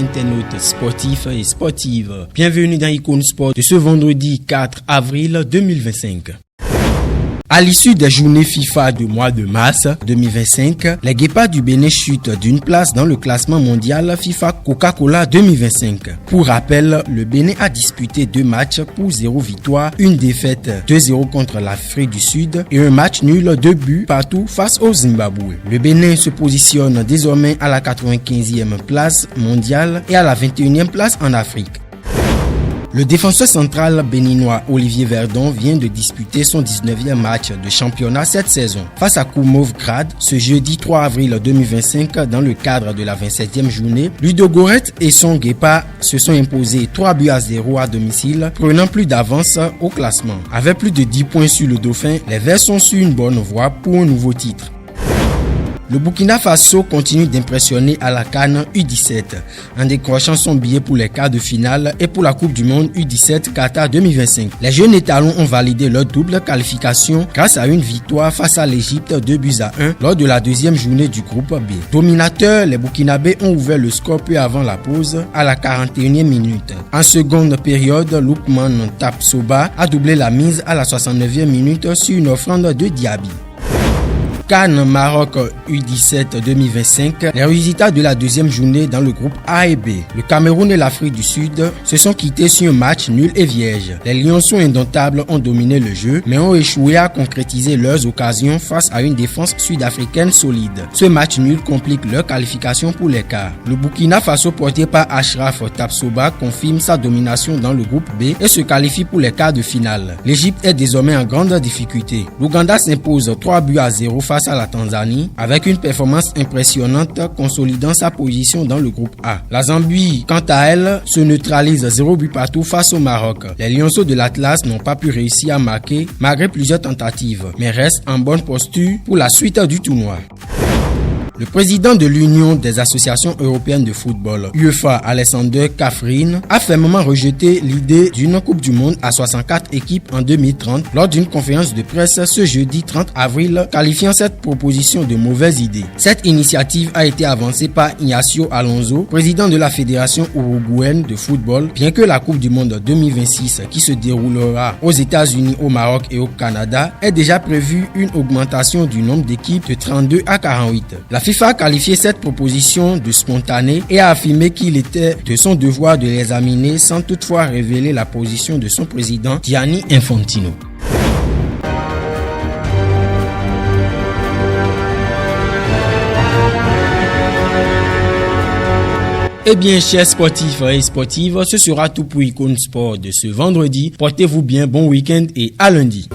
internautes sportifs et sportives. Bienvenue dans Icône Sport de ce vendredi 4 avril 2025. À l'issue des journées FIFA du mois de mars 2025, les Guépards du Bénin chutent d'une place dans le classement mondial FIFA Coca-Cola 2025. Pour rappel, le Bénin a disputé 2 matchs pour 0 victoire, une défaite 2-0 contre l'Afrique du Sud et un match nul 2 buts partout face au Zimbabwe. Le Bénin se positionne désormais à la 95e place mondiale et à la 21e place en Afrique. Le défenseur central béninois Olivier Verdon vient de disputer son 19e match de championnat cette saison. Face à Koumovgrad, ce jeudi 3 avril 2025, dans le cadre de la 27e journée, Ludogorets et son Guépard se sont imposés 3-0 à domicile, prenant plus d'avance au classement. Avec plus de 10 points sur le Dauphin, les Verts sont sur une bonne voie pour un nouveau titre. Le Burkina Faso continue d'impressionner à la CAN U17 en décrochant son billet pour les quarts de finale et pour la Coupe du Monde U17 Qatar 2025. Les jeunes étalons ont validé leur double qualification grâce à une victoire face à l'Égypte 2-1 lors de la deuxième journée du groupe B. Dominateurs, les Burkinabés ont ouvert le score peu avant la pause à la 41e minute. En seconde période, Loukman Tapsoba a doublé la mise à la 69e minute sur une offrande de Diaby. CAN Maroc U17 2025, les résultats de la deuxième journée dans le groupe A et B. Le Cameroun et l'Afrique du Sud se sont quittés sur un match nul et vierge. Les Lionceaux indomptables ont dominé le jeu, mais ont échoué à concrétiser leurs occasions face à une défense sud-africaine solide. Ce match nul complique leur qualification pour les quarts. Le Burkina Faso porté par Achraf Tapsoba confirme sa domination dans le groupe B et se qualifie pour les quarts de finale. L'Égypte est désormais en grande difficulté. L'Ouganda s'impose 3-0 face à la Tanzanie avec une performance impressionnante consolidant sa position dans le groupe A. La Zambie, quant à elle, se neutralise 0 but partout face au Maroc. Les Lionceaux de l'Atlas n'ont pas pu réussir à marquer malgré plusieurs tentatives, mais restent en bonne posture pour la suite du tournoi. Le président de l'Union des associations européennes de football, UEFA, Alexander Kafrin, a fermement rejeté l'idée d'une Coupe du Monde à 64 équipes en 2030 lors d'une conférence de presse ce jeudi 30 avril, qualifiant cette proposition de mauvaise idée. Cette initiative a été avancée par Ignacio Alonso, président de la Fédération uruguayenne de football, bien que la Coupe du Monde 2026, qui se déroulera aux États-Unis, au Maroc et au Canada, ait déjà prévu une augmentation du nombre d'équipes de 32 à 48. La FIFA a qualifié cette proposition de spontanée et a affirmé qu'il était de son devoir de l'examiner sans toutefois révéler la position de son président Gianni Infantino. Eh bien, chers sportifs et sportives, ce sera tout pour Icône Sport de ce vendredi. Portez-vous bien, bon week-end et à lundi.